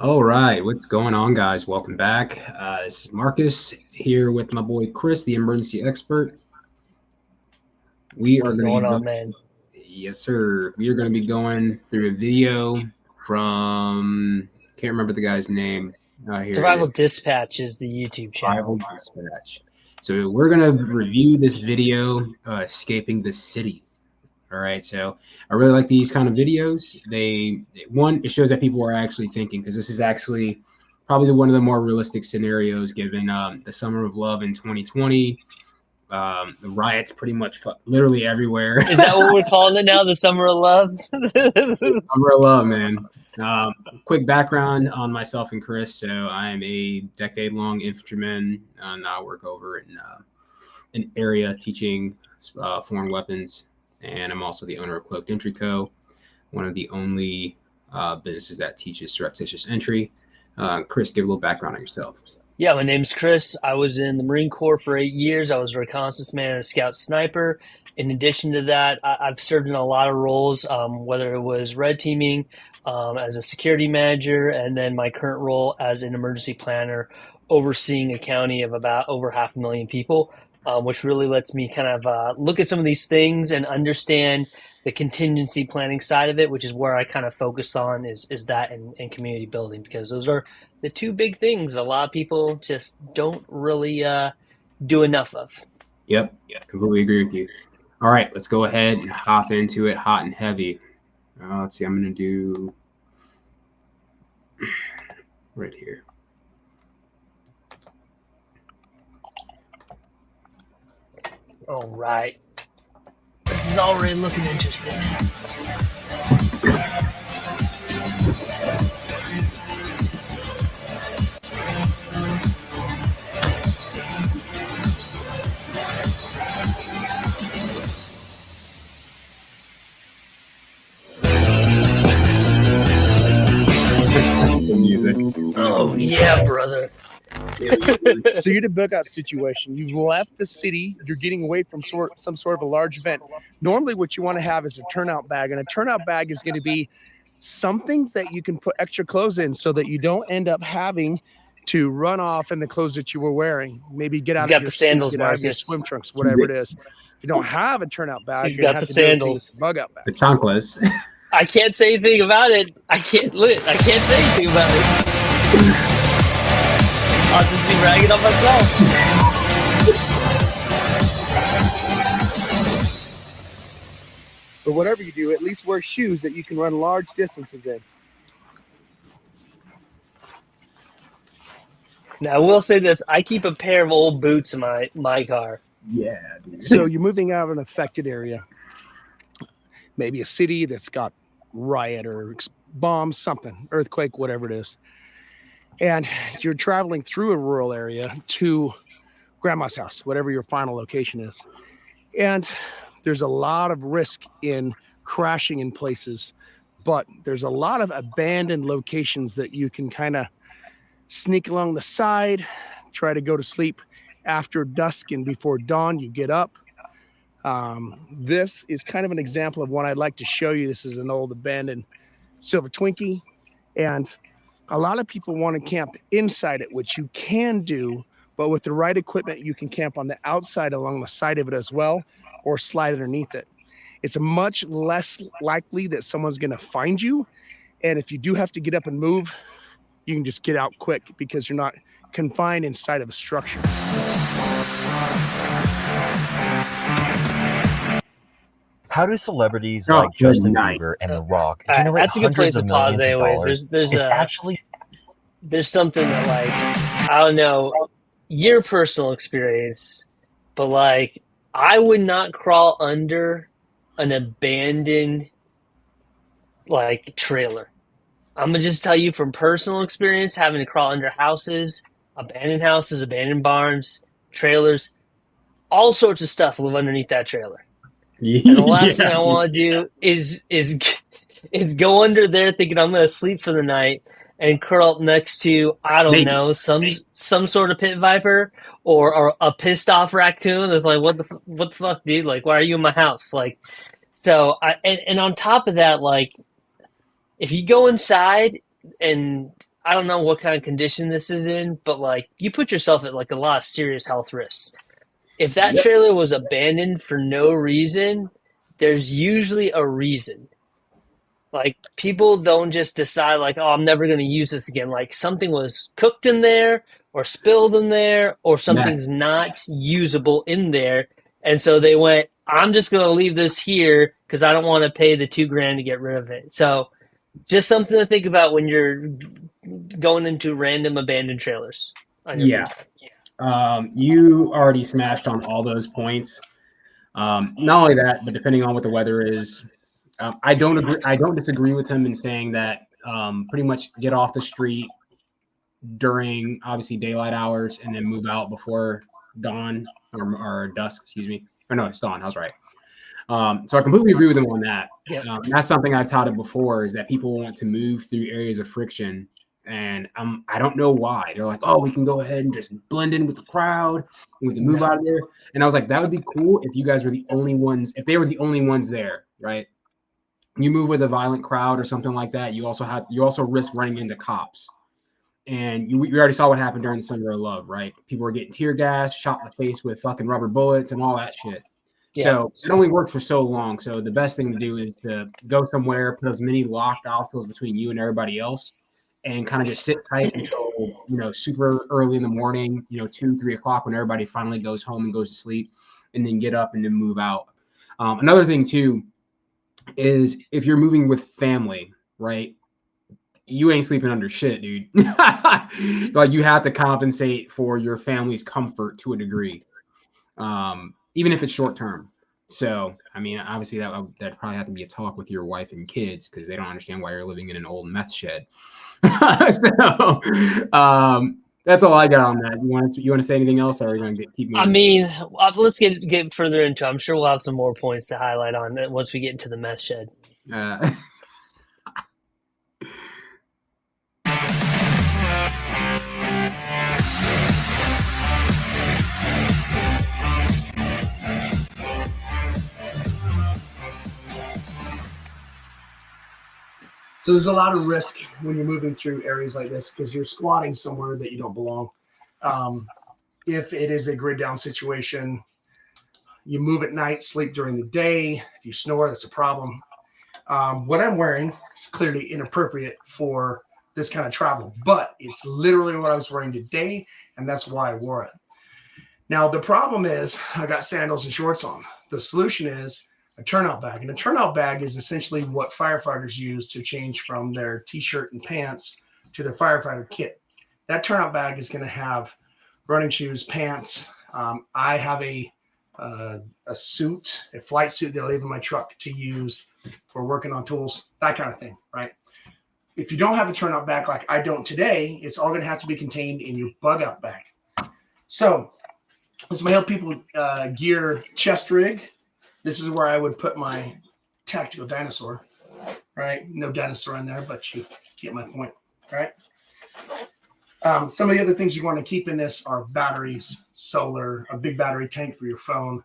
All right, what's going on, guys? Welcome back. This is Marcus here with my boy Chris, the emergency expert. We are What's going to going be on, going, man? yes, sir. We are going to be going through a video from, can't remember the guy's name. Here it Survival is, Dispatch is the YouTube Rival channel. Dispatch. So we're going to review this video, Escaping the City. All right, so I really like these kind of videos. It shows that people are actually thinking because this is actually probably one of the more realistic scenarios given the summer of love in 2020. The riots pretty much literally everywhere. Is that what we're calling it now? The Summer of Love? Summer of love, man. Um, Quick background on myself and Chris. So I am a decade-long infantryman, and I work over in an area teaching foreign weapons, and I'm also the owner of Cloaked Entry Co., one of the only businesses that teaches surreptitious entry. Chris, give a little background on yourself. Yeah, my name's Chris. I was in the Marine Corps for 8 years. I was a reconnaissance man and a scout sniper. In addition to that, I've served in a lot of roles, whether it was red teaming, as a security manager, and then my current role as an emergency planner, overseeing a county of about over 500,000 people, which really lets me kind of look at some of these things and understand the contingency planning side of it, which is where I kind of focus on is that and community building, because those are the two big things a lot of people just don't really do enough of. Yep, completely agree with you. All right, let's go ahead and hop into it hot and heavy. Let's see, I'm going to do right here. All right. This is already looking interesting. The music. Oh, yeah, brother. So you're in a Bugout situation. You've left the city. You're getting away from some sort of a large event. Normally, what you want to have is a turnout bag, and a turnout bag is going to be something that you can put extra clothes in, so that you don't end up having to run off in the clothes that you were wearing. Maybe get He's out got of your the suit, sandals, get out of your Marcus. swim trunks, whatever it is. If you don't have a turnout bag, He's you're gonna got have the to do it with sandals. the Bugout The bag. chanclas. I can't say anything about it. I can't say anything about it. I'll just be ragging on myself. But whatever you do, at least wear shoes that you can run large distances in. Now, I will say this. I keep a pair of old boots in my car. Yeah, dude. So you're moving out of an affected area, maybe a city that's got riot or bombs, something, earthquake, whatever it is. And you're traveling through a rural area to grandma's house, whatever your final location is. And there's a lot of risk in crashing in places, but there's a lot of abandoned locations that you can kind of sneak along the side, try to go to sleep after dusk and before dawn. You get up. This is kind of an example of what I'd like to show you. This is an old abandoned silver Twinkie, and a lot of people want to camp inside it, which you can do, but with the right equipment, you can camp on the outside along the side of it as well, or slide underneath it. It's much less likely that someone's going to find you, and if you do have to get up and move, you can just get out quick because you're not confined inside of a structure. How do celebrities like Justin Bieber and The Rock generate That's a good place hundreds to of pause. millions of Anyways, dollars? there's It's actually something that, like, I don't know your personal experience, but like I would not crawl under an abandoned like trailer. I'm gonna just tell you from personal experience, having to crawl under houses, abandoned barns, trailers, all sorts of stuff live underneath that trailer. And the last thing I want to do is go under there thinking I'm going to sleep for the night and curl up next to, I don't know, some sort of pit viper or a pissed off raccoon that's like, what the fuck, dude? Like, why are you in my house? Like, so and on top of that, like, if you go inside and I don't know what kind of condition this is in, but like you put yourself at like a lot of serious health risks. If that Yep. trailer was abandoned for no reason, there's usually a reason. Like people don't just decide like, oh, I'm never going to use this again. Like something was cooked in there or spilled in there or something's not usable in there. And so they went, I'm just going to leave this here because I don't want to pay the $2,000 to get rid of it. So just something to think about when you're going into random abandoned trailers. Yeah. You already smashed on all those points. Not only that, but depending on what the weather is, I don't agree. I don't disagree with him in saying that pretty much get off the street during obviously daylight hours and then move out before dawn or dusk. Excuse me. Or no, it's dawn. I was right. So I completely agree with him on that. Yep. That's something I've taught it before is that people want to move through areas of friction. And I don't know why. They're like, oh, we can go ahead and just blend in with the crowd. And we can move out of there. And I was like, that would be cool if you guys were the only ones, if they were the only ones there, right? You move with a violent crowd or something like that. You also risk running into cops. And we already saw what happened during the Summer of Love, right? People were getting tear gas, shot in the face with fucking rubber bullets and all that shit. Yeah. So it only works for so long. So the best thing to do is to go somewhere, put as many locked obstacles between you and everybody else, and kind of just sit tight until, super early in the morning, 2, 3 o'clock when everybody finally goes home and goes to sleep, and then get up and then move out. Another thing too is if you're moving with family, right? You ain't sleeping under shit, dude. Like you have to compensate for your family's comfort to a degree, even if it's short term. So, I mean, obviously that'd probably have to be a talk with your wife and kids because they don't understand why you're living in an old meth shed. So, that's all I got on that. You want to say anything else, or are we going to keep moving? I mean, let's get further into it. I'm sure we'll have some more points to highlight on it once we get into the meth shed. So there's a lot of risk when you're moving through areas like this because you're squatting somewhere that you don't belong. If it is a grid down situation, you move at night, sleep during the day. If you snore, that's a problem. What I'm wearing is clearly inappropriate for this kind of travel, but it's literally what I was wearing today, and that's why I wore it. Now, the problem is I got sandals and shorts on. The solution is a turnout bag. And a turnout bag is essentially what firefighters use to change from their t-shirt and pants to their firefighter kit. That turnout bag is going to have running shoes, pants. I have a suit, a flight suit that I leave in my truck to use for working on tools, that kind of thing, right? If you don't have a turnout bag like I don't today, it's all going to have to be contained in your Bugout bag. So this is my Help People Gear chest rig. This is where I would put my tactical dinosaur, right? No dinosaur in there, but you get my point, right? Some of the other things you want to keep in this are batteries, solar, a big battery tank for your phone,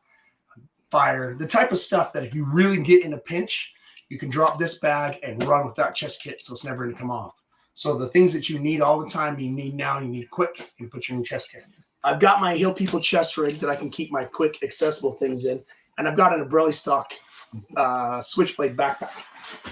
fire, the type of stuff that if you really get in a pinch, you can drop this bag and run with that chest kit so it's never going to come off. So the things that you need all the time, you need now, you need quick, you put your chest kit. I've got my Heal People chest rig that I can keep my quick, accessible things in. And I've got an Abrelli stock switchblade backpack.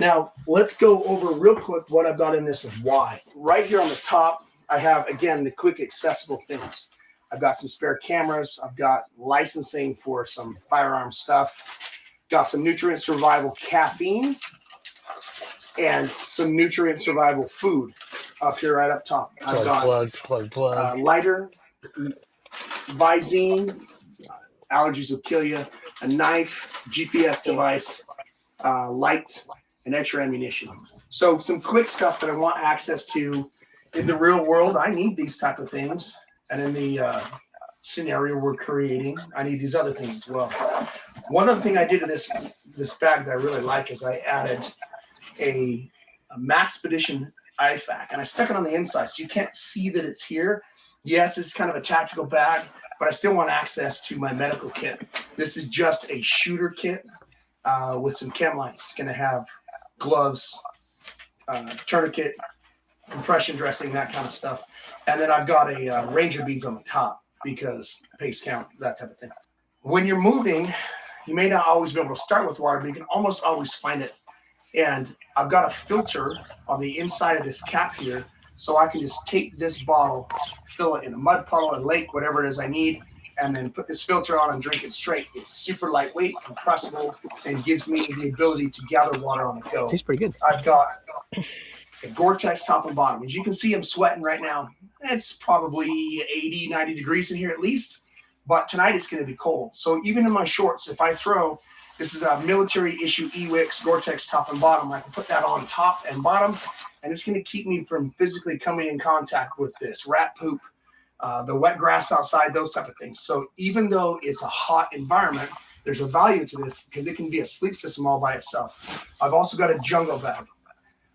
Now, let's go over real quick what I've got in this and why. Right here on the top, I have, again, the quick, accessible things. I've got some spare cameras. I've got licensing for some firearm stuff. Got some nutrient survival caffeine and some nutrient survival food up here right up top. I've got plug. Lighter, Visine, allergies will kill you, a knife, GPS device, light, and extra ammunition. So some quick stuff that I want access to in the real world. I need these type of things. And in the scenario we're creating, I need these other things as well. One other thing I did to this bag that I really like is I added a Maxpedition IFAK, and I stuck it on the inside so you can't see that it's here. Yes, it's kind of a tactical bag, but I still want access to my medical kit. This is just a shooter kit with some chem lights. It's going to have gloves, tourniquet, compression dressing, that kind of stuff. And then I've got a Ranger beads on the top because pace count, that type of thing. When you're moving, you may not always be able to start with water, but you can almost always find it. And I've got a filter on the inside of this cap here, so I can just take this bottle, fill it in a mud puddle, a lake, whatever it is I need, and then put this filter on and drink it straight. It's super lightweight, compressible, and gives me the ability to gather water on the go. Tastes pretty good. I've got a Gore-Tex top and bottom. As you can see, I'm sweating right now. It's probably 80, 90 degrees in here at least, but tonight it's going to be cold. So even in my shorts, if I throw, this is a military issue EWIX Gore-Tex top and bottom, I can put that on top and bottom, and it's going to keep me from physically coming in contact with this rat poop, the wet grass outside, those type of things. So even though it's a hot environment, there's a value to this because it can be a sleep system all by itself. I've also got a jungle bag.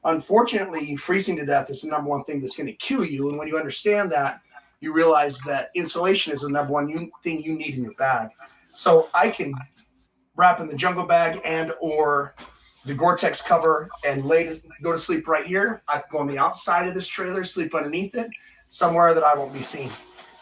Unfortunately, freezing to death is the number one thing that's going to kill you. And when you understand that, you realize that insulation is the number one thing you need in your bag. So I can wrap in the jungle bag and or the Gore-Tex cover and go to sleep right here. I can go on the outside of this trailer, sleep underneath it, somewhere that I won't be seen.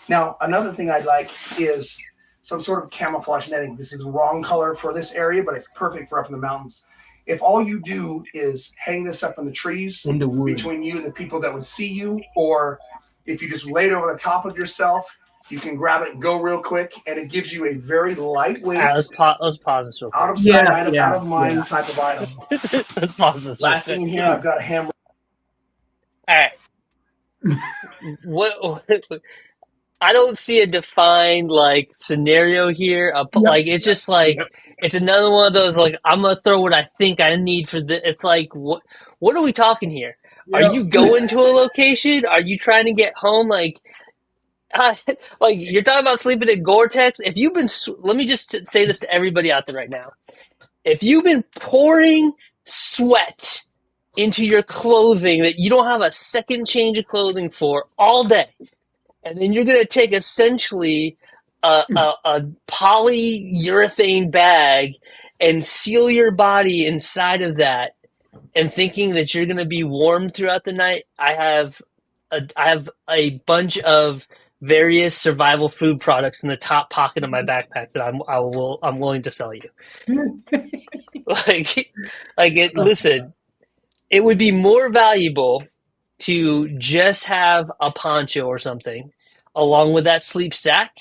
Now, another thing I'd like is some sort of camouflage netting. This is the wrong color for this area, but it's perfect for up in the mountains. If all you do is hang this up in the trees between you and the people that would see you, or if you just lay it over the top of yourself, you can grab it and go real quick, and it gives you a very lightweight, let's pause this real quick. out of sight, out of mind type of item. Let's pause this. Last thing here, I've got a hammer. All right. What? I don't see a defined like scenario here. Like it's just like it's another one of those like I'm gonna throw what I think I need for this. It's like what are we talking here? Are you going to a location? Are you trying to get home? Like you're talking about sleeping in Gore-Tex. If you've been, let me just say this to everybody out there right now. If you've been pouring sweat into your clothing that you don't have a second change of clothing for all day, and then you're going to take essentially a polyurethane bag and seal your body inside of that, and thinking that you're going to be warm throughout the night, I have a bunch of various survival food products in the top pocket of my backpack that I'm willing to sell you. Listen, it would be more valuable to just have a poncho or something along with that sleep sack,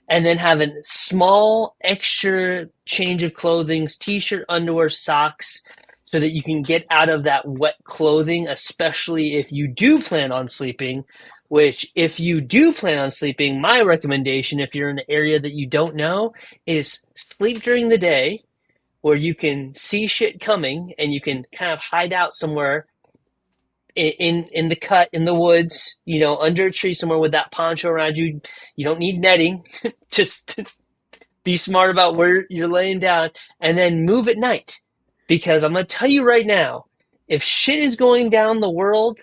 and then have a small extra change of clothing, t-shirt, underwear, socks, so that you can get out of that wet clothing, especially if you do plan on sleeping. Which, if you do plan on sleeping, my recommendation, if you're in an area that you don't know, is sleep during the day where you can see shit coming and you can kind of hide out somewhere in the cut, in the woods, under a tree somewhere with that poncho around you. You don't need netting. Just be smart about where you're laying down, and then move at night. Because I'm going to tell you right now, if shit is going down the world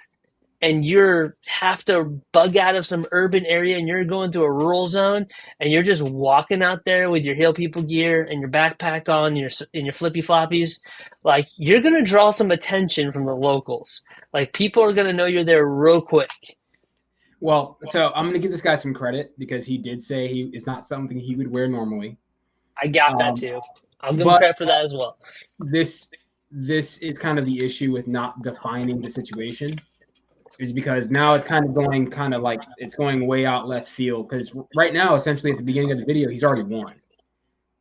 and you have to bug out of some urban area and you're going through a rural zone and you're just walking out there with your Hail People gear and your backpack on and your flippy floppies, like, you're going to draw some attention from the locals. Like, people are going to know you're there real quick. Well, so I'm going to give this guy some credit because he did say it's not something he would wear normally. I got that too. I'm going to credit for that as well. This is kind of the issue with not defining the situation. Is because now it's kind of going way out left field, because right now, essentially at the beginning of the video, he's already won.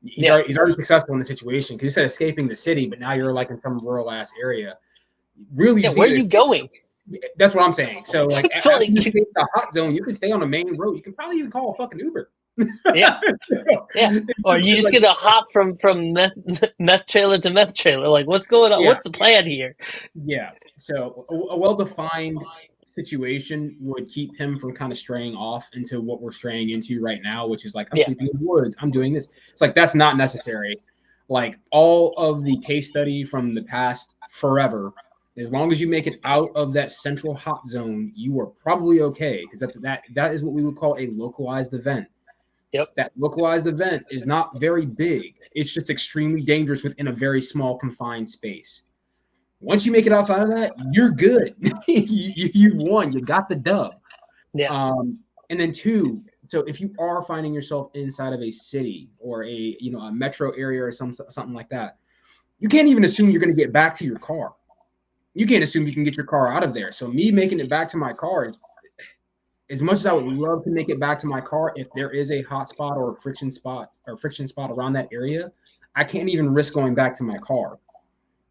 He's already successful in the situation, because you said escaping the city, but now you're like in some rural ass area. Really, where are you going? That's what I'm saying. So like, after you stay in the hot zone, you can stay on the main road. You can probably even call a fucking Uber. Yeah. Or you just get a hop from meth trailer to meth trailer. Like, what's going on? Yeah. What's the plan here? Yeah. So a well-defined situation would keep him from kind of straying off into what we're straying into right now, which is like, I'm sleeping in the woods, I'm doing this. It's like, that's not necessary. Like, all of the case study from the past forever, as long as you make it out of that central hot zone, you are probably okay, because that is what we would call a localized event. Yep. That localized event is not very big. It's just extremely dangerous within a very small confined space. Once you make it outside of that, you're good. You won. You got the dub. Yeah. And then two, so if you are finding yourself inside of a city or a metro area or something like that, you can't even assume you're going to get back to your car. You can't assume you can get your car out of there. So me making it back to my car is, as much as I would love to make it back to my car, if there is a hot spot or a friction spot around that area, I can't even risk going back to my car.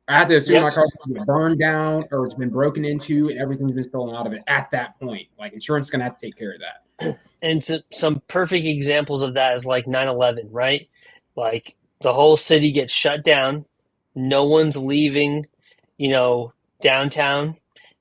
I have to assume my car's been burned down or it's been broken into and everything's been stolen out of it at that point. Like, insurance is going to have to take care of that. And some perfect examples of that is like 9/11, right? Like the whole city gets shut down. No one's leaving, downtown.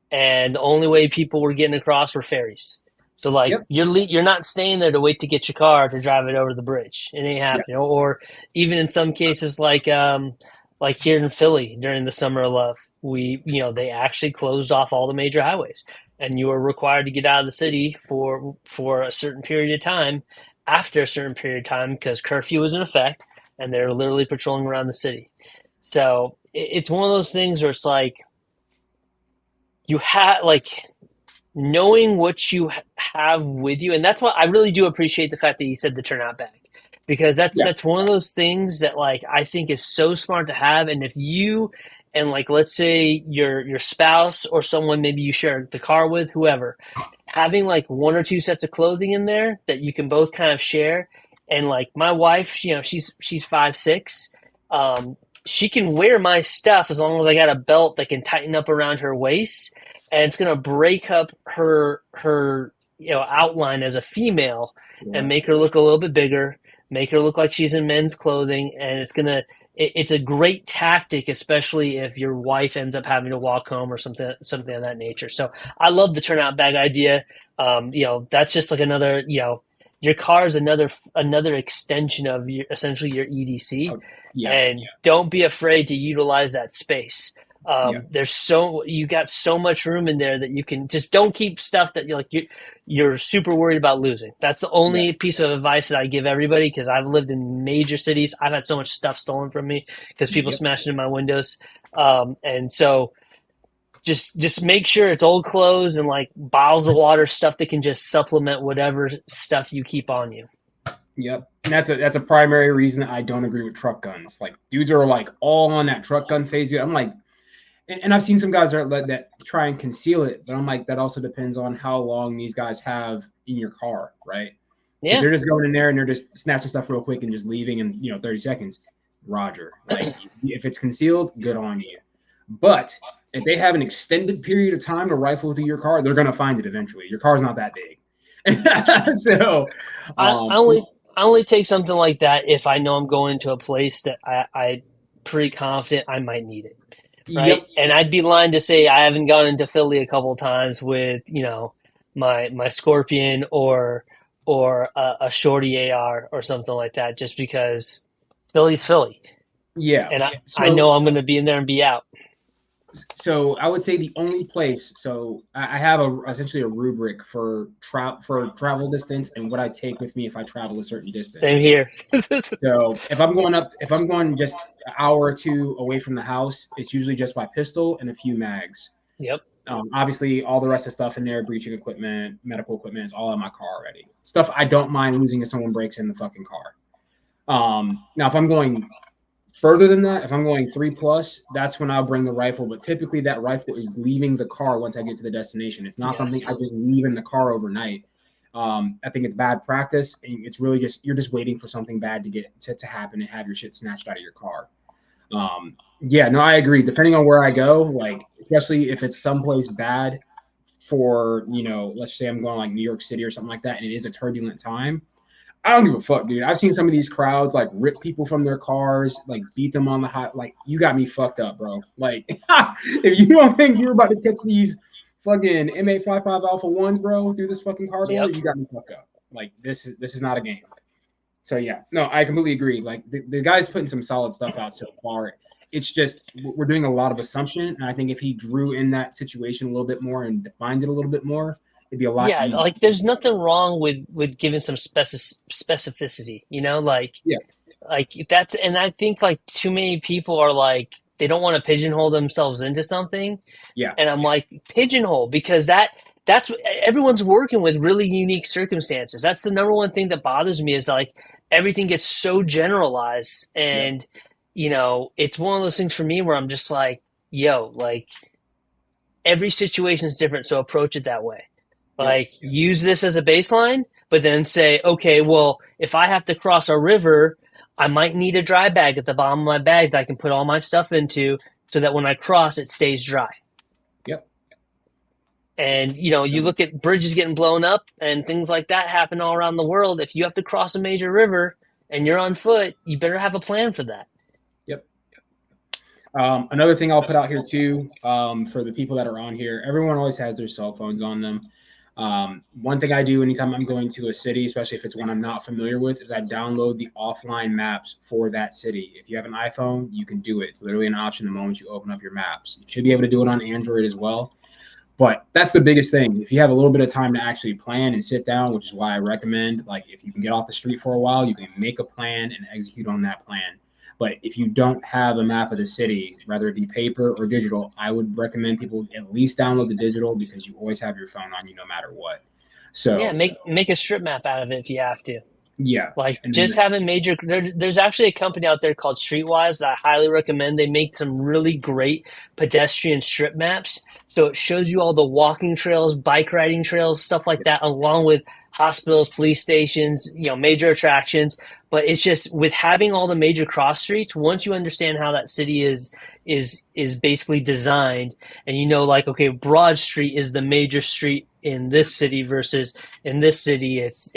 And the only way people were getting across were ferries. So like you're not staying there to wait to get your car to drive it over the bridge. It ain't happening. Yep. Or even in some cases like here in Philly during the Summer of Love, they actually closed off all the major highways, and you were required to get out of the city for a certain period of time, after a certain period of time, because curfew was in effect, and they're literally patrolling around the city. So it's one of those things where it's like you have knowing what you have with you, and that's why I really do appreciate the fact that you said the turnout bag. Because that's one of those things that I think is so smart to have. And if you and let's say your spouse or someone maybe you share the car with, whoever, having one or two sets of clothing in there that you can both kind of share. And my wife, she's 5'6". She can wear my stuff as long as I got a belt that can tighten up around her waist, and it's gonna break up her outline as a female and make her look a little bit bigger. Make her look like she's in men's clothing, and it's a great tactic, especially if your wife ends up having to walk home or something of that nature. So I love the turnout bag idea. That's just another, your car is another extension of essentially your EDC. Don't be afraid to utilize that space. You got so much room in there that you can just don't keep stuff that you're super worried about losing. That's the only piece of advice that I give everybody, because I've lived in major cities. I've had so much stuff stolen from me because people smashed into my windows. And so just make sure it's old clothes and bottles of water, stuff that can just supplement whatever stuff you keep on you. Yep. And that's a primary reason I don't agree with truck guns. Dudes are all on that truck gun phase. I'm and I've seen some guys that try and conceal it, but I'm that also depends on how long these guys have in your car, right? Yeah. So they're just going in there and they're just snatching stuff real quick and just leaving in 30 seconds. Roger. If it's concealed, good on you. But if they have an extended period of time to rifle through your car, they're gonna find it eventually. Your car's not that big. So I only take something like that if I know I'm going to a place that I pretty confident I might need it. Right. Yep. And I'd be lying to say I haven't gone into Philly a couple of times with, my Scorpion or a shorty AR or something like that, just because Philly's Philly. Yeah. And I know I'm going to be in there and be out. So I would say the only place, so I have essentially a rubric for travel distance and what I take with me if I travel a certain distance. Same here. So if I'm going just an hour or two away from the house, it's usually just my pistol and a few mags. Yep. Obviously, all the rest of the stuff in there, breaching equipment, medical equipment, is all in my car already. Stuff I don't mind losing if someone breaks in the fucking car. Now, if I'm going further than that, if I'm going 3+, that's when I'll bring the rifle. But typically that rifle is leaving the car once I get to the destination. It's not something I just leave in the car overnight. I think it's bad practice. And it's really you're just waiting for something bad to happen and have your shit snatched out of your car. I agree. Depending on where I go, especially if it's someplace bad for, let's say I'm going New York City or something like that, and it is a turbulent time, I don't give a fuck, dude. I've seen some of these crowds rip people from their cars, beat them on the hot. You got me fucked up, bro. If you don't think you're about to catch these fucking M855 Alpha 1s, bro, through this fucking car door, you got me fucked up. This is not a game. So yeah, no, I completely agree. The guy's putting some solid stuff out so far. It's just we're doing a lot of assumption, and I think if he drew in that situation a little bit more and defined it a little bit more, it'd be a lot easier. There's nothing wrong with giving some specificity, that's, and I think too many people are they don't want to pigeonhole themselves into something. Yeah. And I'm like, pigeonhole, because that's what everyone's working with, really unique circumstances. That's the number one thing that bothers me, is like everything gets so generalized. And, it's one of those things for me where I'm just like, yo, like every situation is different. So approach it that way. Like use this as a baseline, but then say, okay, well, if I have to cross a river, I might need a dry bag at the bottom of my bag that I can put all my stuff into so that when I cross, it stays dry. Yep. And, you look at bridges getting blown up and things like that happen all around the world. If you have to cross a major river and you're on foot, you better have a plan for that. Yep. Another thing I'll put out here too, for the people that are on here, everyone always has their cell phones on them. One thing I do anytime I'm going to a city, especially if it's one I'm not familiar with, is I download the offline maps for that city. If you have an iPhone, you can do it. It's literally an option the moment you open up your maps. You should be able to do it on Android as well. But that's the biggest thing. If you have a little bit of time to actually plan and sit down, which is why I recommend, like, if you can get off the street for a while, you can make a plan and execute on that plan. But if you don't have a map of the city, whether it be paper or digital, I would recommend people at least download the digital, because you always have your phone on you no matter what. So yeah, make a strip map out of it if you have to. Yeah. Like just having major, there's actually a company out there called Streetwise that I highly recommend. They make some really great pedestrian strip maps. So it shows you all the walking trails, bike riding trails, stuff like that, along with hospitals, police stations, major attractions. But it's just with having all the major cross streets, once you understand how that city is basically designed, and like, okay, Broad Street is the major street in this city versus in this city it's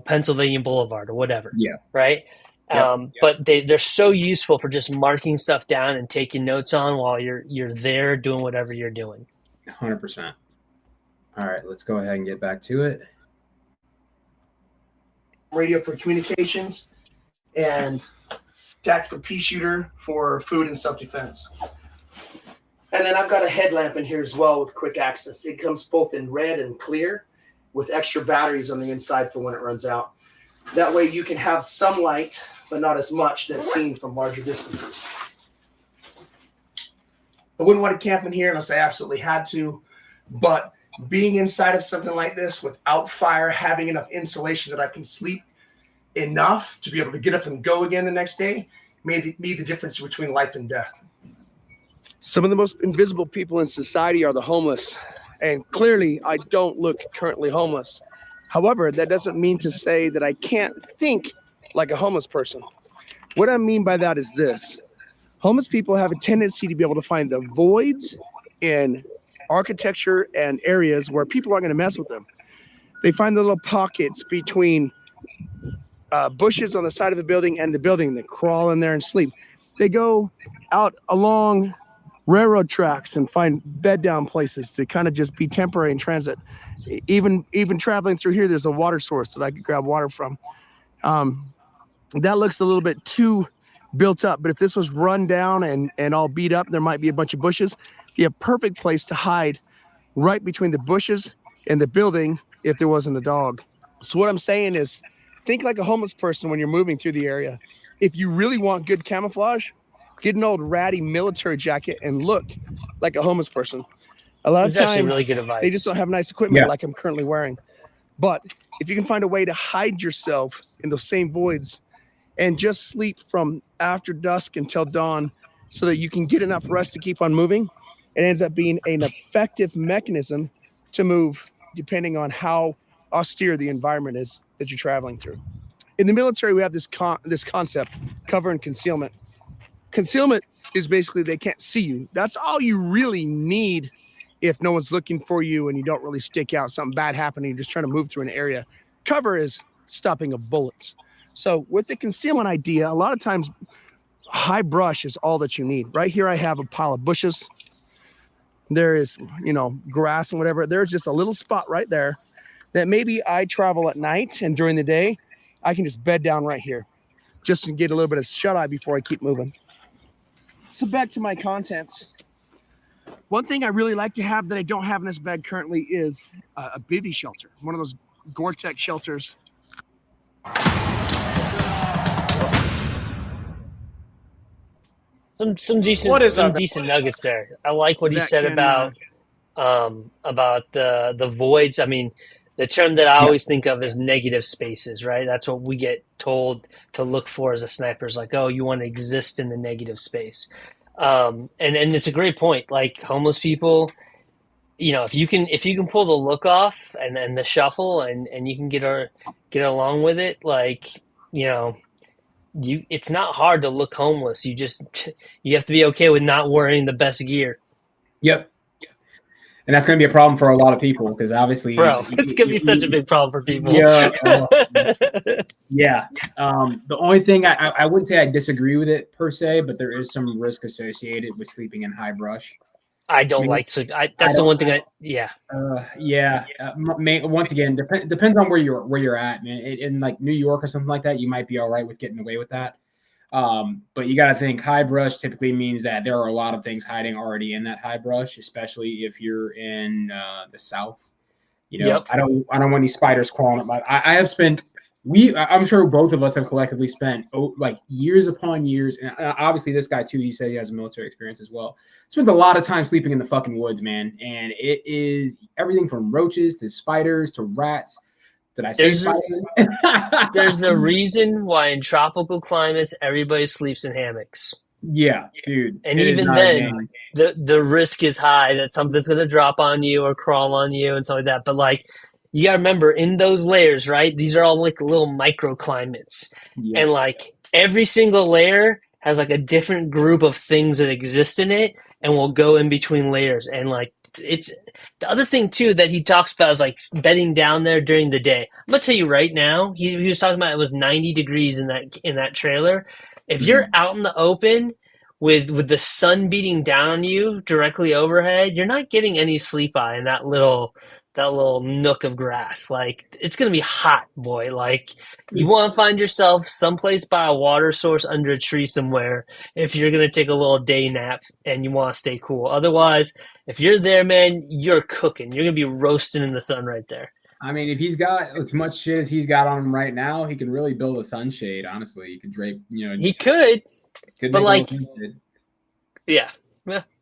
Pennsylvania Boulevard or whatever. Yeah. Right. But they're so useful for just marking stuff down and taking notes on while you're there doing whatever you're doing. 100%. All right, let's go ahead and get back to it. Radio for communications and tactical pea shooter for food and self-defense. And then I've got a headlamp in here as well with quick access. It comes both in red and clear with extra batteries on the inside for when it runs out. That way you can have some light, but not as much that's seen from larger distances. I wouldn't want to camp in here unless I absolutely had to, but being inside of something like this without fire, having enough insulation that I can sleep enough to be able to get up and go again the next day made me the difference between life and death. Some of the most invisible people in society are the homeless, and clearly I don't look currently homeless. However, that doesn't mean to say that I can't think like a homeless person. What I mean by that is this. Homeless people have a tendency to be able to find the voids in architecture and areas where people aren't going to mess with them. They find the little pockets between bushes on the side of the building and the building. They crawl in there and sleep. They go out along railroad tracks and find bed down places to kind of just be temporary in transit. Even traveling through here, there's a water source that I could grab water from. That looks a little bit too built up, but if this was run down and all beat up, there might be a bunch of bushes. Be a perfect place to hide right between the bushes and the building if there wasn't a dog. So what I'm saying is, think like a homeless person when you're moving through the area. If you really want good camouflage, get an old ratty military jacket and look like a homeless person. A lot of times, actually really good advice. They just don't have nice equipment like I'm currently wearing. But if you can find a way to hide yourself in those same voids and just sleep from after dusk until dawn so that you can get enough rest to keep on moving, it ends up being an effective mechanism to move depending on how austere the environment is that you're traveling through. In the military, we have this concept, cover and concealment. Concealment is basically they can't see you. That's all you really need if no one's looking for you and you don't really stick out, something bad happening, you're just trying to move through an area. Cover is stopping of bullets. So with the concealment idea, a lot of times high brush is all that you need. Right here I have a pile of bushes. There is, grass and whatever. There's just a little spot right there that maybe I travel at night and during the day, I can just bed down right here just to get a little bit of shut-eye before I keep moving. So back to my contents. One thing I really like to have that I don't have in this bag currently is a bivy shelter, one of those Gore-Tex shelters. Some decent What is some up? decent nuggets there. I like what he That said can, about the voids. I mean, the term that I Yeah. always think of is negative spaces, right? That's what we get told to look for as a sniper. Is like, oh, you want to exist in the negative space. And it's a great point. Like homeless people, if you can pull the look off and the shuffle and you can get along with it, like, you know, it's not hard to look homeless. You have to be okay with not wearing the best gear. Yep. And that's going to be a problem for a lot of people because obviously, Bro, it's gonna be such a big problem for people. yeah, yeah. The only thing I wouldn't say I disagree with it per se, but there is some risk associated with sleeping in high brush. I I don't mean, like to. I That's the don't. one thing yeah. Yeah. Once again, depends on where you're at, man. In like New York or something like that, you might be all right with getting away with that. But you got to think high brush typically means that there are a lot of things hiding already in that high brush, especially if you're in the South. Yep. I don't want any spiders crawling up my. I have spent. I'm sure both of us have collectively spent like years upon years, and obviously this guy too. He said he has military experience as well. Spent a lot of time sleeping in the fucking woods, man, and it is everything from roaches to spiders to rats. Did I say spiders? There's a reason why in tropical climates everybody sleeps in hammocks. Yeah, dude. And even then, the risk is high that something's going to drop on you or crawl on you and stuff like that. But like, you got to remember in those layers, right? These are all like little microclimates. Yeah. And like every single layer has like a different group of things that exist in it and will go in between layers. And like, it's the other thing too that he talks about is like bedding down there during the day. I'm going to tell you right now, he was talking about it was 90 degrees in that trailer. If you're out in the open, with the sun beating down on you directly overhead, you're not getting any sleep eye in that little nook of grass. Like it's gonna be hot, boy. Like you want to find yourself someplace by a water source under a tree somewhere if you're gonna take a little day nap and you want to stay cool. Otherwise, if you're there, man, you're cooking. You're gonna be roasting in the sun right there. I mean, if he's got as much shit as he's got on him right now, he could really build a sunshade. Honestly, he could drape. He could. But like, yeah,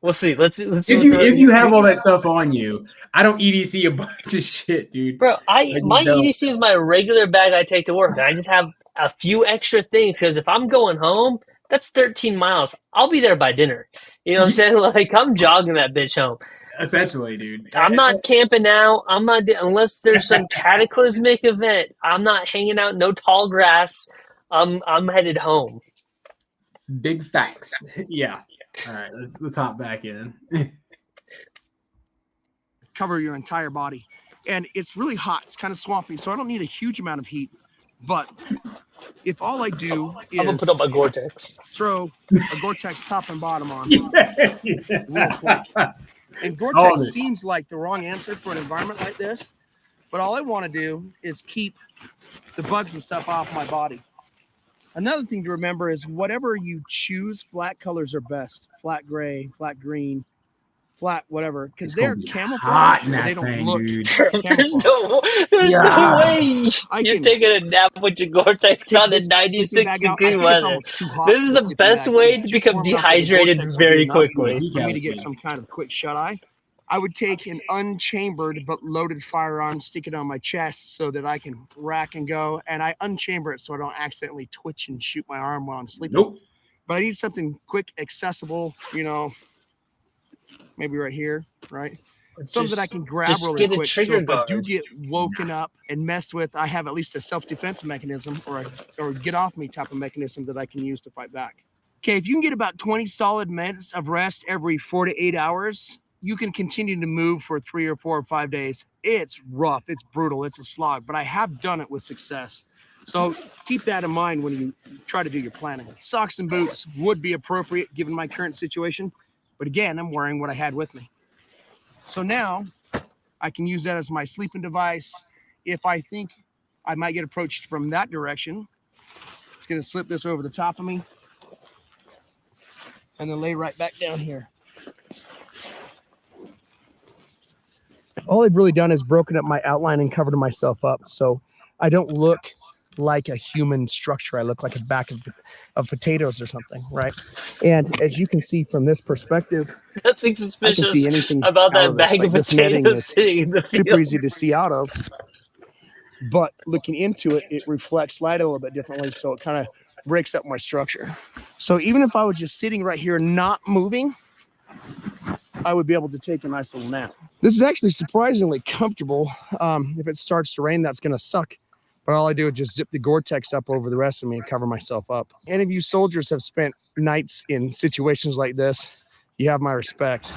we'll see. Let's see. If you have all that stuff on you, I don't EDC a bunch of shit, dude. Bro, my EDC is my regular bag I take to work. I just have a few extra things because if I'm going home, that's 13 miles. I'll be there by dinner. You know what I'm saying? Like I'm jogging that bitch home. Essentially, dude. I'm not camping out. I'm not unless there's some cataclysmic event. I'm not hanging out no tall grass. I'm headed home. Big facts. Yeah. All right, let's hop back in. Cover your entire body. And it's really hot. It's kind of swampy, so I don't need a huge amount of heat. But if all I do is I'm gonna put up my Gore-Tex. Throw a Gore-Tex top and bottom on real quick. And Gore-Tex seems like the wrong answer for an environment like this. But all I want to do is keep the bugs and stuff off my body. Another thing to remember is whatever you choose, flat colors are best. Flat gray, flat green, flat whatever. Because they're camouflage. They don't look There's no way you're taking a nap with your Gore-Tex on in 96 degree weather. This is the best way to become dehydrated very quickly. For me to get some kind of quick shut-eye, I would take an unchambered but loaded firearm, stick it on my chest so that I can rack and go, and I unchamber it so I don't accidentally twitch and shoot my arm while I'm sleeping. Nope. But I need something quick, accessible, maybe right here, right? Something that I can grab really quick. So if I do get woken up and messed with, I have at least a self-defense mechanism or get off me type of mechanism that I can use to fight back. Okay, if you can get about 20 solid minutes of rest every 4 to 8 hours, you can continue to move for 3 or 4 or 5 days. It's rough, it's brutal, it's a slog, but I have done it with success. So keep that in mind when you try to do your planning. Socks and boots would be appropriate given my current situation, but again, I'm wearing what I had with me. So now I can use that as my sleeping device. If I think I might get approached from that direction, I'm just gonna slip this over the top of me and then lay right back down here. All I've really done is broken up my outline and covered myself up so I don't look like a human structure. I look like a bag of potatoes or something, right? And as you can see from this perspective, Nothing I can suspicious see anything about out that of this. bag Like of this netting potatoes is sitting in the super field. easy to see out of. But looking into it, it reflects light a little bit differently, so it kind of breaks up my structure. So even if I was just sitting right here not moving, I would be able to take a nice little nap. This is actually surprisingly comfortable. If it starts to rain, that's going to suck. But all I do is just zip the Gore-Tex up over the rest of me and cover myself up. Any of you soldiers have spent nights in situations like this, you have my respect.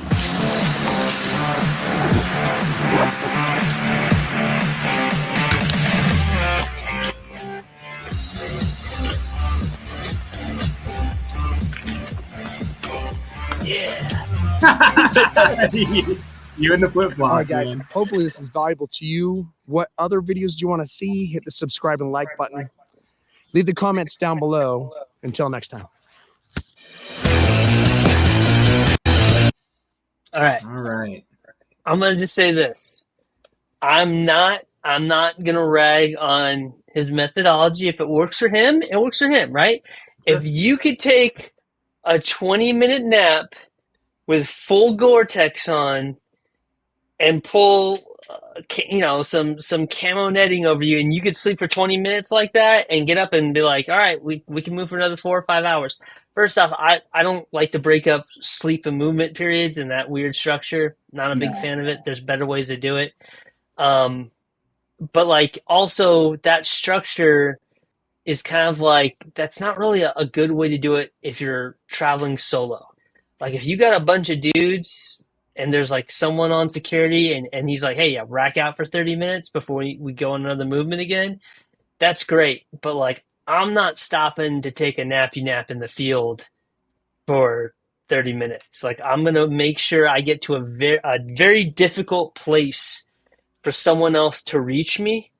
Yeah. You in the flip flops, All right, guys. man. Hopefully this is valuable to you. What other videos do you want to see? Hit the subscribe and like button. Leave the comments down below. Until next time. All right. All right. I'm gonna just say this. I'm not gonna rag on his methodology. If it works for him, it works for him, right? Sure. If you could take a 20-minute nap with full Gore-Tex on and pull some camo netting over you, and you could sleep for 20 minutes like that and get up and be like, all right, we can move for another 4 or 5 hours. First off, I don't like to break up sleep and movement periods in that weird structure. Not a big fan of it. There's better ways to do it. But like also that structure is kind of like, that's not really a good way to do it if you're traveling solo. Like if you got a bunch of dudes and there's like someone on security and he's like, hey, yeah, rack out for 30 minutes before we go on another movement again, that's great. But like, I'm not stopping to take a nappy nap in the field for 30 minutes. Like I'm going to make sure I get to a very difficult place for someone else to reach me.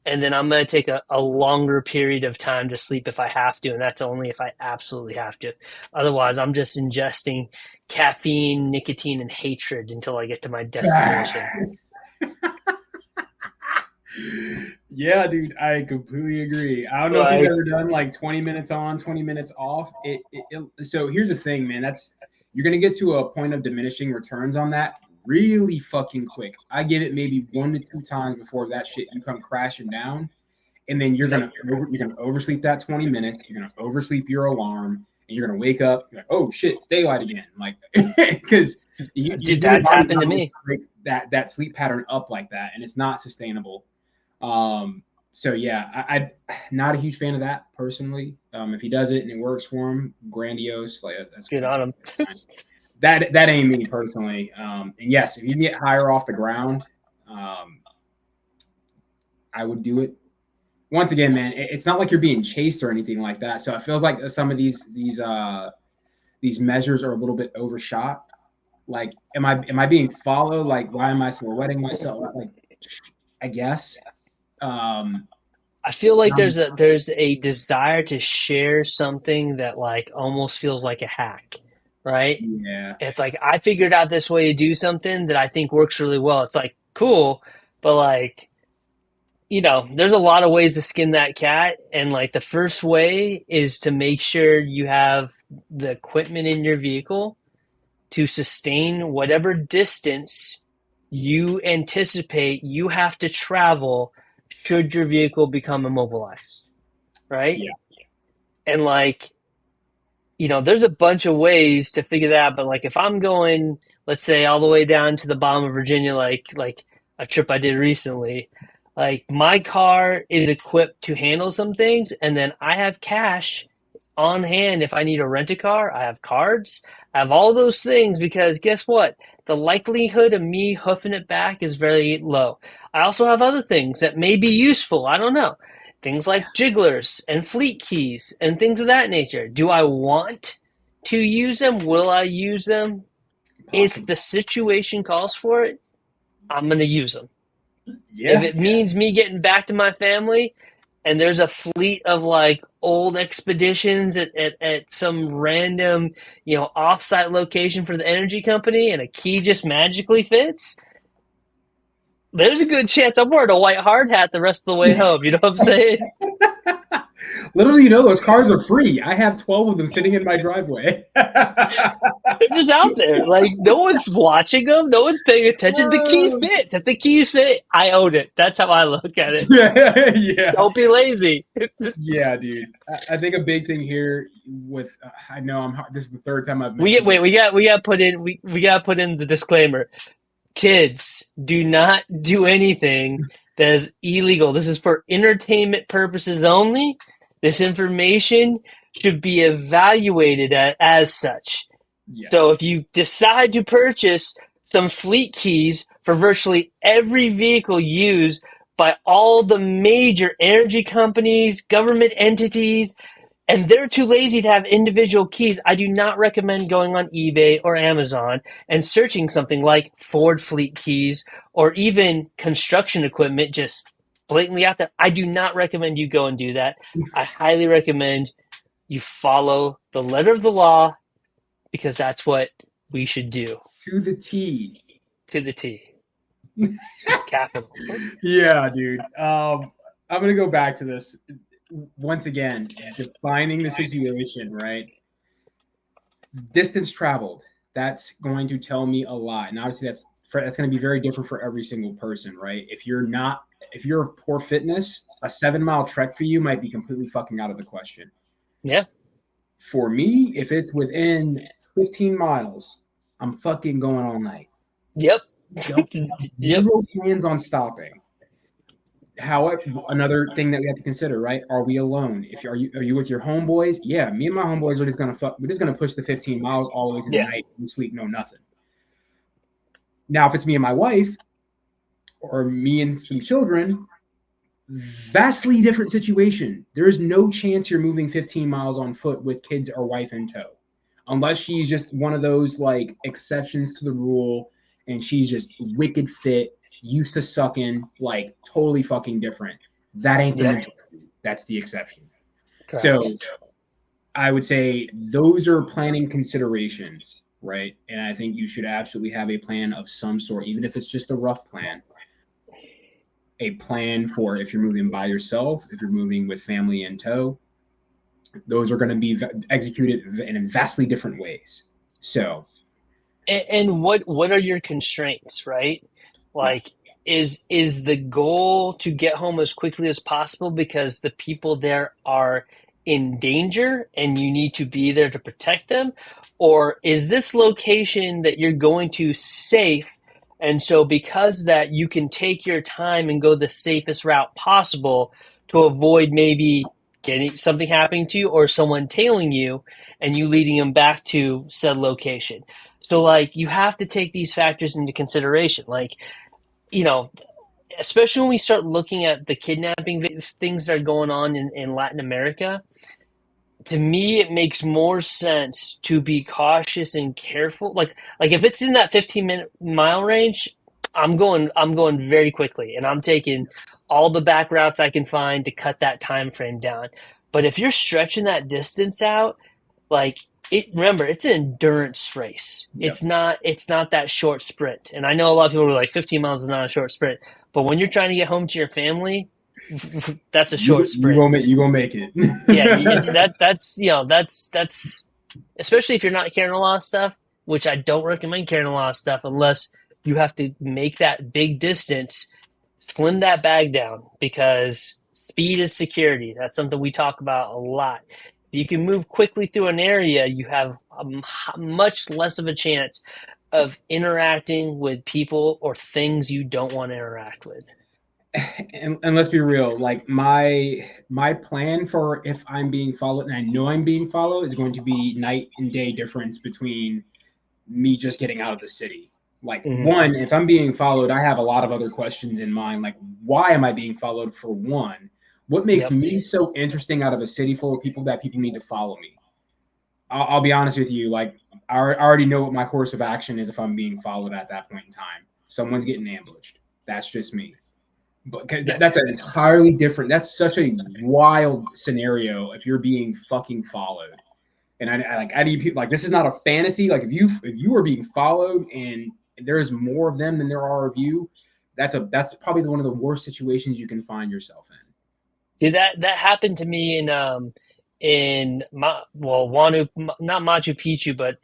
And then I'm going to take a longer period of time to sleep if I have to. And that's only if I absolutely have to. Otherwise, I'm just ingesting caffeine, nicotine, and hatred until I get to my destination. Yeah, dude, I completely agree. I don't know if you've ever done like 20 minutes on, 20 minutes off. So here's the thing, man. You're going to get to a point of diminishing returns on that really fucking quick. I give it maybe 1 to 2 times before that shit you come crashing down, and then you're gonna oversleep that 20 minutes. You're gonna oversleep your alarm, and you're gonna wake up. You're like, oh shit, it's daylight again. Like, because dude, that's happened to me. Break that sleep pattern up like that, and it's not sustainable. So yeah, I'm not a huge fan of that personally. If he does it and it works for him, grandiose. Like that's good on him. That ain't me personally. And yes, if you can get higher off the ground, I would do it. Once again, man, it's not like you're being chased or anything like that. So it feels like some of these measures are a little bit overshot. Like, am I being followed? Like, why am I silhouetting myself? Like, I guess. I feel like there's a desire to share something that like almost feels like a hack, right? Yeah. It's like I figured out this way to do something that I think works really well. It's like cool, but like, you know, there's a lot of ways to skin that cat, and like the first way is to make sure you have the equipment in your vehicle to sustain whatever distance you anticipate you have to travel should your vehicle become immobilized, right? Yeah. And like, you know, there's a bunch of ways to figure that out, but like if I'm going, let's say all the way down to the bottom of Virginia, like a trip I did recently, like my car is equipped to handle some things, and then I have cash on hand if I need to rent a car. I have cards. I have all those things because guess what? The likelihood of me hoofing it back is very low. I also have other things that may be useful. I don't know. Things like jigglers and fleet keys and things of that nature. Do I want to use them? Will I use them? If the situation calls for it, I'm going to use them. Yeah. If it means me getting back to my family and there's a fleet of like old expeditions at some random, you know, offsite location for the energy company and a key just magically fits, there's a good chance I'm wearing a white hard hat the rest of the way home. You know what I'm saying? Literally, those cars are free. I have 12 of them sitting in my driveway. They're just out there. Like, no one's watching them. No one's paying attention. The key fits. If the keys fit, I own it. That's how I look at it. Yeah. Don't be lazy. Yeah, dude. I think a big thing here with I know this is the third time I've We mentioned we got to put in we got to put in the disclaimer. Kids, do not do anything that is illegal. This is for entertainment purposes only. This information should be evaluated as such. Yeah. So if you decide to purchase some fleet keys for virtually every vehicle used by all the major energy companies, government entities, and they're too lazy to have individual keys, I do not recommend going on eBay or Amazon and searching something like Ford fleet keys or even construction equipment just blatantly out there. I do not recommend you go and do that. I highly recommend you follow the letter of the law because that's what we should do. To the T. To the T. Capital. Yeah, dude. I'm going to go back to this. Once again, defining the situation, right? Distance traveled. That's going to tell me a lot. And obviously that's going to be very different for every single person, right? If you're of poor fitness, a 7-mile trek for you might be completely fucking out of the question. Yeah. For me, if it's within 15 miles, I'm fucking going all night. Yep. Zero hands on stopping. However, another thing that we have to consider, right? Are we alone? Are you with your homeboys? Yeah, me and my homeboys are just gonna push the 15 miles all the way to the night and sleep no nothing. Now, if it's me and my wife, or me and some children, vastly different situation. There's no chance you're moving 15 miles on foot with kids or wife in tow, unless she's just one of those like exceptions to the rule, and she's just wicked fit. Used to sucking, like totally fucking different. That ain't the majority. That's the exception. Correct. So I would say those are planning considerations, right? And I think you should absolutely have a plan of some sort, even if it's just a rough plan. A plan for if you're moving by yourself, if you're moving with family in tow. Those are going to be executed in vastly different ways. So, and what are your constraints, right? Like, is the goal to get home as quickly as possible because the people there are in danger and you need to be there to protect them? Or is this location that you're going to safe, and so because that you can take your time and go the safest route possible to avoid maybe getting something happening to you or someone tailing you and you leading them back to said location? So like you have to take these factors into consideration. Like, especially when we start looking at the kidnapping things that are going on in Latin America, to me, it makes more sense to be cautious and careful. Like if it's in that 15-mile range, I'm going very quickly, and I'm taking all the back routes I can find to cut that time frame down. But if you're stretching that distance out, like remember, it's an endurance race. Yep. It's not that short sprint. And I know a lot of people are like 15 miles is not a short sprint, but when you're trying to get home to your family, that's a short sprint. You gonna make it. Yeah, that's especially if you're not carrying a lot of stuff, which I don't recommend carrying a lot of stuff unless you have to make that big distance. Slim that bag down because speed is security. That's something we talk about a lot. If you can move quickly through an area, you have a much less of a chance of interacting with people or things you don't want to interact with. And let's be real, like my plan for if I'm being followed and I know I'm being followed is going to be night and day difference between me just getting out of the city. Like one, if I'm being followed, I have a lot of other questions in mind. Like, why am I being followed for one? What makes me so interesting out of a city full of people that people need to follow me? I'll be honest with you. Like, I already know what my course of action is if I'm being followed at that point in time. Someone's getting ambushed. That's just me. But that's an entirely different. That's such a wild scenario if you're being fucking followed. And I need people like this is not a fantasy. Like if you are being followed and there's more of them than there are of you, that's probably one of the worst situations you can find yourself in. Dude, that happened to me Wanu, not Machu Picchu, but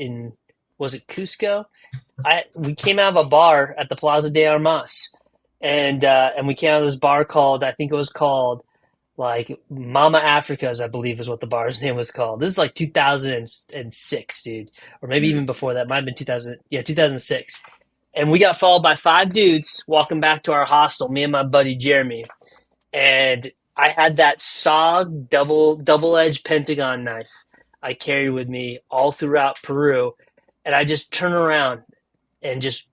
was it Cusco? We came out of a bar at the Plaza de Armas, and we came out of this bar called, I think it was called like Mama Africa's, I believe is what the bar's name was called. This is like 2006, dude, or maybe even before that. Might have been 2006. And we got followed by 5 dudes walking back to our hostel, me and my buddy Jeremy. And I had that SOG double-edged pentagon knife I carried with me all throughout Peru. And I just turned around and just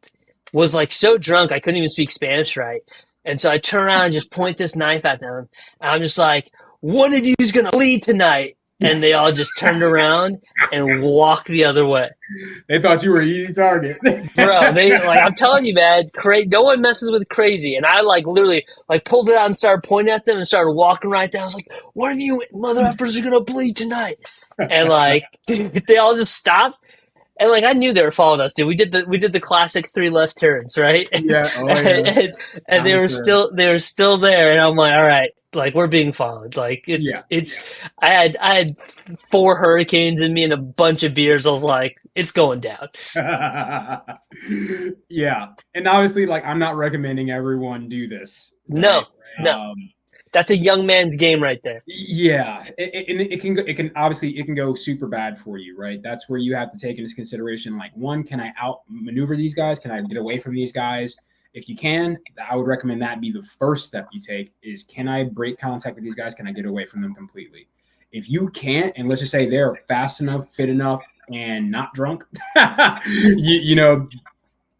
was like so drunk I couldn't even speak Spanish right. And so I turn around and just point this knife at them. And I'm just like, one of you is going to bleed tonight. And they all just turned around and walked the other way. They thought you were an easy target. Bro, I'm telling you, man, no one messes with crazy. And I literally pulled it out and started pointing at them and started walking right down. I was like, one of you mother effers are going to bleed tonight. And they all just stopped. And I knew they were following us, dude. We did the classic 3 left turns, right? Yeah. Oh, yeah. and they were still there, and I'm like, all right, we're being followed. I had 4 hurricanes in me and a bunch of beers. I was like, it's going down. Yeah, and obviously, I'm not recommending everyone do this. No. That's a young man's game right there. Yeah, it can go super bad for you, right? That's where you have to take into consideration, one, can I outmaneuver these guys? Can I get away from these guys? If you can, I would recommend that be the first step you take is, can I break contact with these guys? Can I get away from them completely? If you can't, and let's just say they're fast enough, fit enough, and not drunk,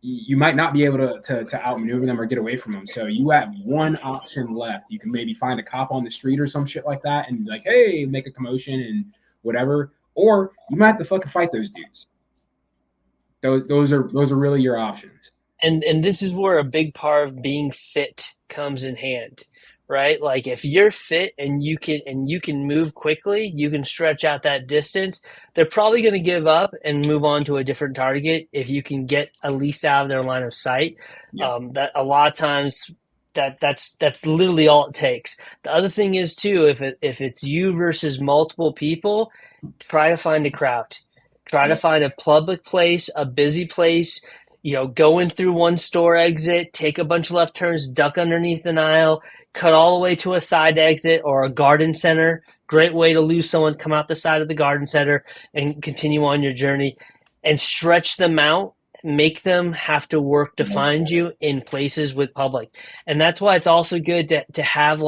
you might not be able to outmaneuver them or get away from them. So you have one option left. You can maybe find a cop on the street or some shit like that and be like, hey, make a commotion and whatever. Or you might have to fucking fight those dudes. Those are really your options. And this is where a big part of being fit comes in hand, right? If you're fit and you can move quickly, you can stretch out that distance. They're probably going to give up and move on to a different target if you can get at least out of their line of sight. Yeah. That a lot of times that's literally all it takes. The other thing is too, if it's you versus multiple people, try to find a crowd. Try to find a public place, a busy place. Go in through one store exit, take a bunch of left turns, duck underneath an aisle, cut all the way to a side exit or a garden center. Great way to lose someone, come out the side of the garden center and continue on your journey and stretch them out, make them have to work to find you in places with public. And that's why it's also good to have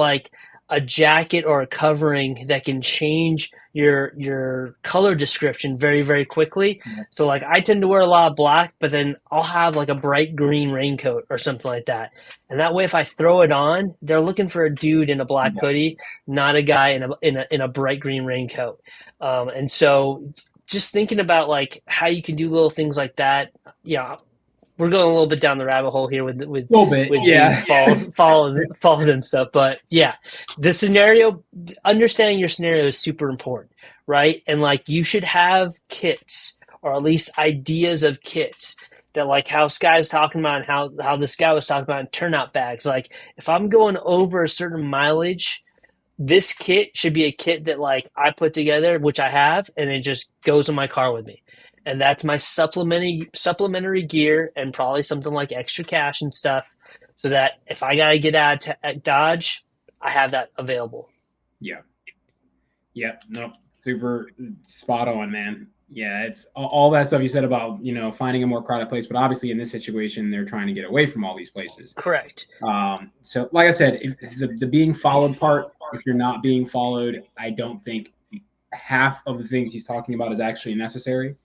a jacket or a covering that can change your color description very, very quickly. Yeah. So I tend to wear a lot of black, but then I'll have a bright green raincoat or something like that. And that way, if I throw it on, they're looking for a dude in a black hoodie, not a guy in a bright green raincoat. And so just thinking about how you can do little things like that. Yeah. We're going a little bit down the rabbit hole here with falls and stuff, but yeah, the scenario, understanding your scenario is super important, right? And you should have kits or at least ideas of kits that how Sky's talking about and how this guy was talking about in turnout bags. If I'm going over a certain mileage, this kit should be a kit that I put together, which I have, and it just goes in my car with me. And that's my supplementary gear and probably something like extra cash and stuff so that if I got to get out of Dodge, I have that available. Yeah. Yeah. No, super spot on, man. Yeah. It's all that stuff you said about, finding a more crowded place. But obviously in this situation, they're trying to get away from all these places. Correct. So like I said, if the being followed part, if you're not being followed, I don't think half of the things he's talking about is actually necessary.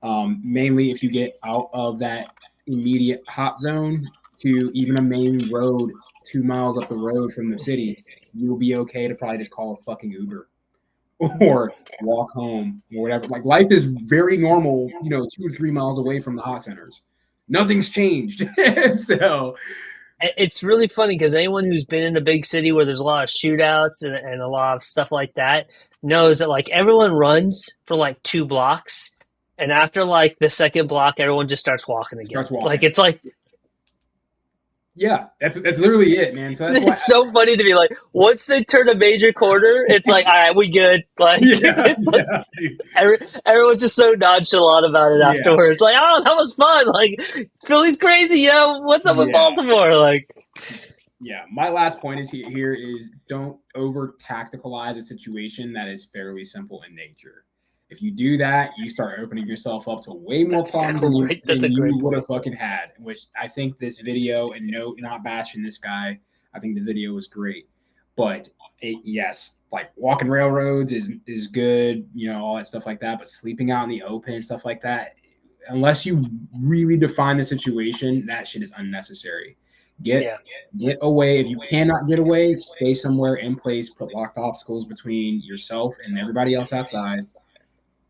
Mainly if you get out of that immediate hot zone to even a main road 2 miles up the road from the city, you'll be okay to probably just call a fucking Uber or walk home or whatever. Life is very normal, 2 or 3 miles away from the hot centers. Nothing's changed. So it's really funny because anyone who's been in a big city where there's a lot of shootouts and a lot of stuff like that knows that everyone runs for 2 blocks. And after the second block, everyone just starts walking again. It's Yeah, that's literally it, man. So that's why. It's so funny to be like, once they turn a major corner, it's like, all right, we good. Like, Yeah, dude. everyone's just so nonchalant about it Yeah, afterwards. Like, oh, that was fun. Like, Philly's crazy, yo. What's up with yeah, Baltimore? Like, yeah. My last point here is don't over tacticalize a situation that is fairly simple in nature. If you do that, you start opening yourself up to way more problems that's a than you great would point. have fucking had. Which I think this video, and no, not bashing this guy, I think the video was great. But yes, like walking railroads is good, you know, all that stuff like that. But sleeping out in the open and stuff like that, unless you really define the situation, that shit is unnecessary. Get away. If you cannot get away, stay somewhere in place. Put locked obstacles between yourself and everybody else outside.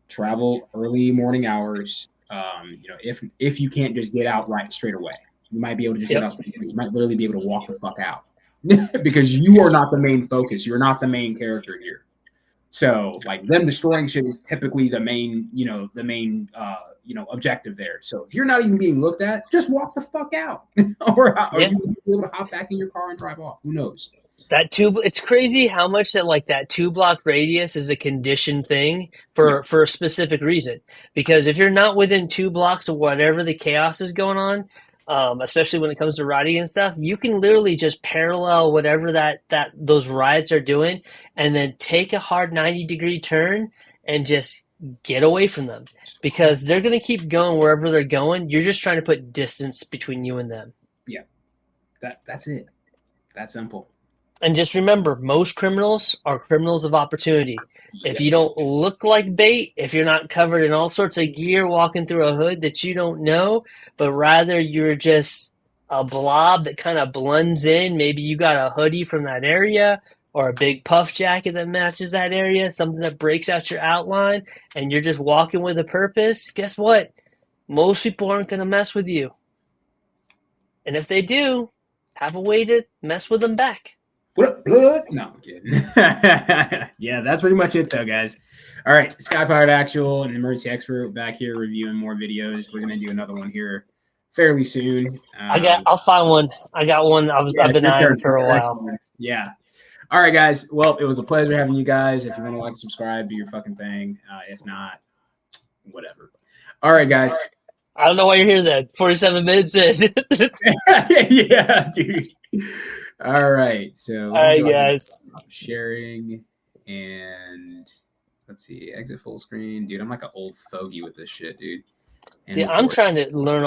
Travel early morning hours. You know, if you can't just get out right straight away, you might be able to just get out. You might literally be able to walk the fuck out because you are not the main focus. You're not the main character here. So like them destroying shit is typically the main, objective there. So if you're not even being looked at, just walk the fuck out, or you be able to hop back in your car and drive off. Who knows? It's crazy how much that 2 block radius is a conditioned thing for a specific reason. Because if you're not within 2 blocks of whatever the chaos is going on, especially when it comes to riding and stuff, you can literally just parallel whatever that those rides are doing, and then take a hard 90-degree turn and just get away from them, because they're gonna keep going wherever they're going. You're just trying to put distance between you and them. Yeah, that's it. That simple. And just remember, most criminals are criminals of opportunity. If you don't look like bait, if you're not covered in all sorts of gear walking through a hood that you don't know, but rather you're just a blob that kind of blends in, maybe you got a hoodie from that area or a big puff jacket that matches that area, something that breaks out your outline, and you're just walking with a purpose, guess what? Most people aren't going to mess with you. And if they do, have a way to mess with them back. What up, blood? No, I'm kidding. Yeah, that's pretty much it, though, guys. All right, Skypirate Actual and Emergency Expert back here reviewing more videos. We're gonna do another one here fairly soon. I'll find one. I got one. I've been eyeing for a while. Yeah. All right, guys. Well, it was a pleasure having you guys. If you want to like, subscribe, do your fucking thing. If not, whatever. All right, guys. I don't know why you're here then. 47 minutes in. Yeah, dude. All right. So, all right, guys. Sharing and let's see, exit full screen. Dude, I'm like an old fogey with this shit, dude. I'm trying to learn